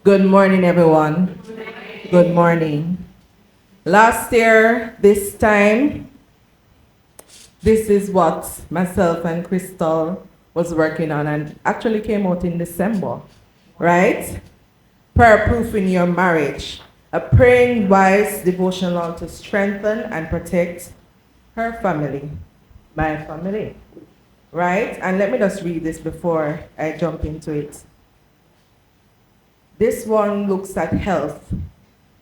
Good morning, everyone. Good morning. Last year, this time, this is what myself and Crystal was working on and actually came out in December, right? Prayer proofing your marriage. A praying wife's devotional to strengthen and protect her family, my family, right? And let me just read this before I jump into it. This one looks at health.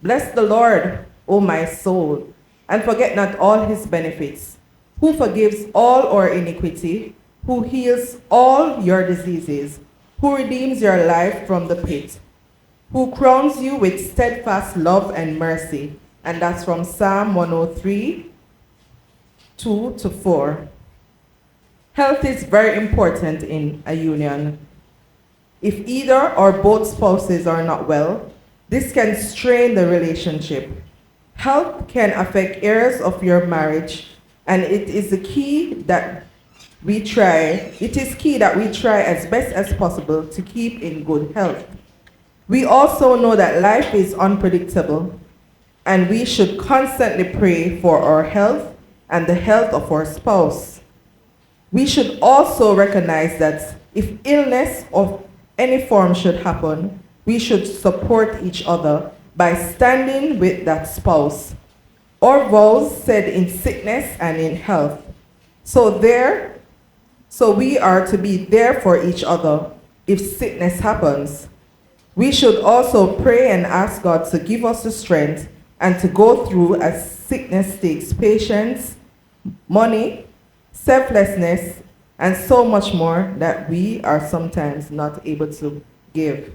Bless the Lord, O my soul, and forget not all his benefits, who forgives all our iniquity, who heals all your diseases, who redeems your life from the pit, who crowns you with steadfast love and mercy. And that's from Psalm 103, 2 to 4. Health is very important in a union. If either or both spouses are not well, this can strain the relationship. Health can affect areas of your marriage, and it is key that we try as best as possible to keep in good health. We also know that life is unpredictable, and we should constantly pray for our health and the health of our spouse. We should also recognize that if illness of any form should happen, we should support each other by standing with that spouse. Our vows said in sickness and in health. So we are to be there for each other if sickness happens. We should also pray and ask God to give us the strength and to go through as sickness takes patience, money, selflessness, and so much more that we are sometimes not able to give.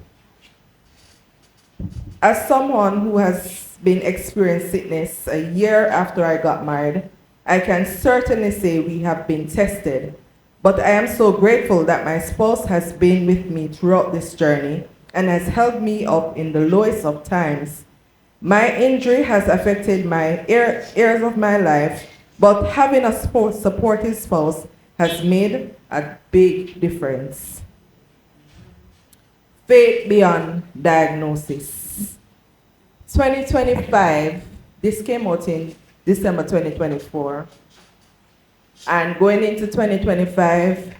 As someone who has been experiencing sickness a year after I got married, I can certainly say we have been tested. But I am so grateful that my spouse has been with me throughout this journey and has held me up in the lowest of times. My injury has affected my areas of my life, but having a supportive spouse has made a big difference. Faith beyond diagnosis. 2025, this came out in December 2024. And going into 2025,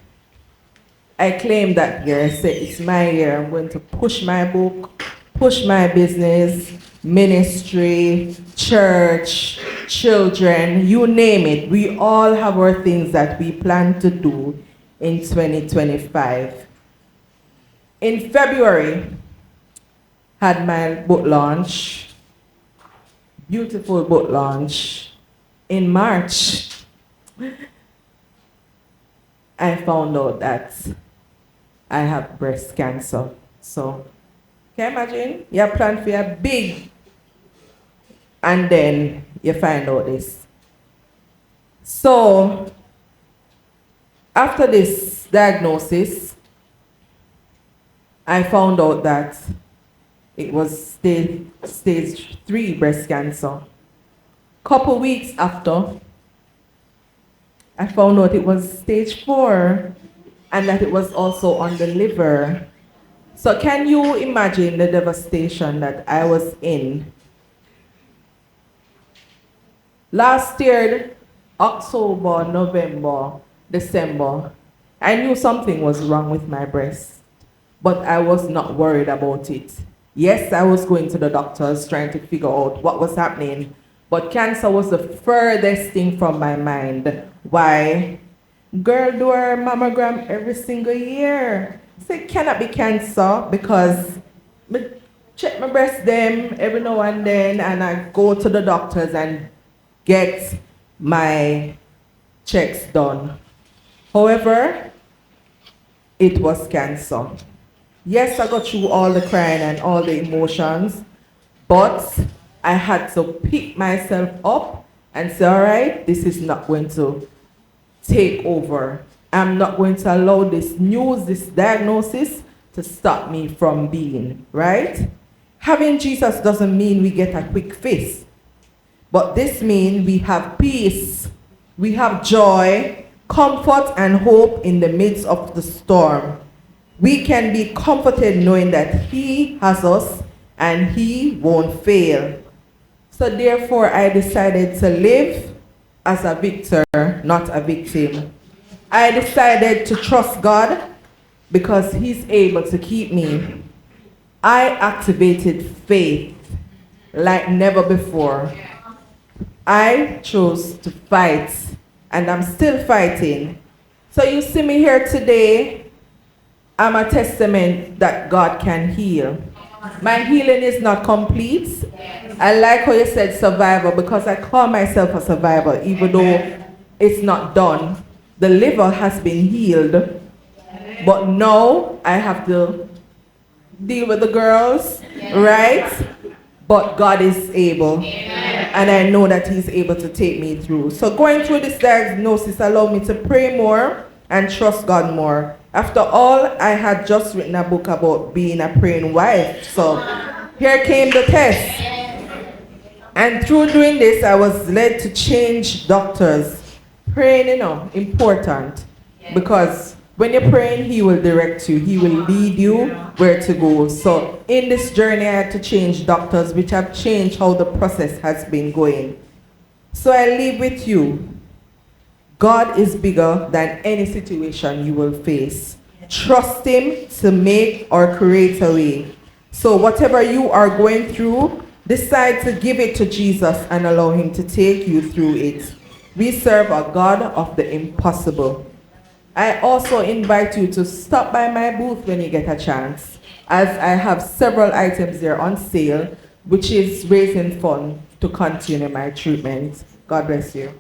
I claim that year. I say it's my year. I'm going to push my book, push my business, ministry, church, children, you name it. We all have our things that we plan to do in 2025. In February, had my book launch, beautiful book launch. In March, I found out that I have breast cancer. So, can you imagine? You have planned for a big, and then you find out this. So, after this diagnosis, I found out that it was stage 3 breast cancer. Couple weeks after, I found out it was stage 4 and that it was also on the liver. So can you imagine the devastation that I was in? Last year, October, November, December, I knew something was wrong with my breast, but I was not worried about it. Yes, I was going to the doctors trying to figure out what was happening, but cancer was the furthest thing from my mind. Why? Girl do her mammogram every single year. So it cannot be cancer because I check my breast them every now and then and I go to the doctors and get my checks done. However, it was cancer. Yes, I got through all the crying and all the emotions, but I had to pick myself up and say, all right, this is not going to take over. I'm not going to allow this news, this diagnosis, to stop me from being, right? Having Jesus doesn't mean we get a quick fix, but this means we have peace, we have joy, comfort, and hope in the midst of the storm. we can be comforted knowing that He has us and He won't fail. So therefore, I decided to live as a victor, not a victim. I decided to trust God because He's able to keep me. I activated faith like never before. I chose to fight, and I'm still fighting. So you see me here today, I'm a testament that God can heal. My healing is not complete. I like how you said survivor, because I call myself a survivor, even though it's not done. The liver has been healed, but now I have to deal with the girls, right? But God is able, and I know that He's able to take me through. So going through this diagnosis allowed me to pray more and trust God more. After all, I had just written a book about being a praying wife. So here came the test. And through doing this, I was led to change doctors. Praying, important. Because when you're praying, He will direct you. He will lead you where to go. So in this journey, I had to change doctors, which have changed how the process has been going. So I leave with you. God is bigger than any situation you will face. Trust Him to make or create a way. So whatever you are going through, decide to give it to Jesus and allow Him to take you through it. We serve a God of the impossible. I also invite you to stop by my booth when you get a chance, as I have several items there on sale, which is raising funds to continue my treatment. God bless you.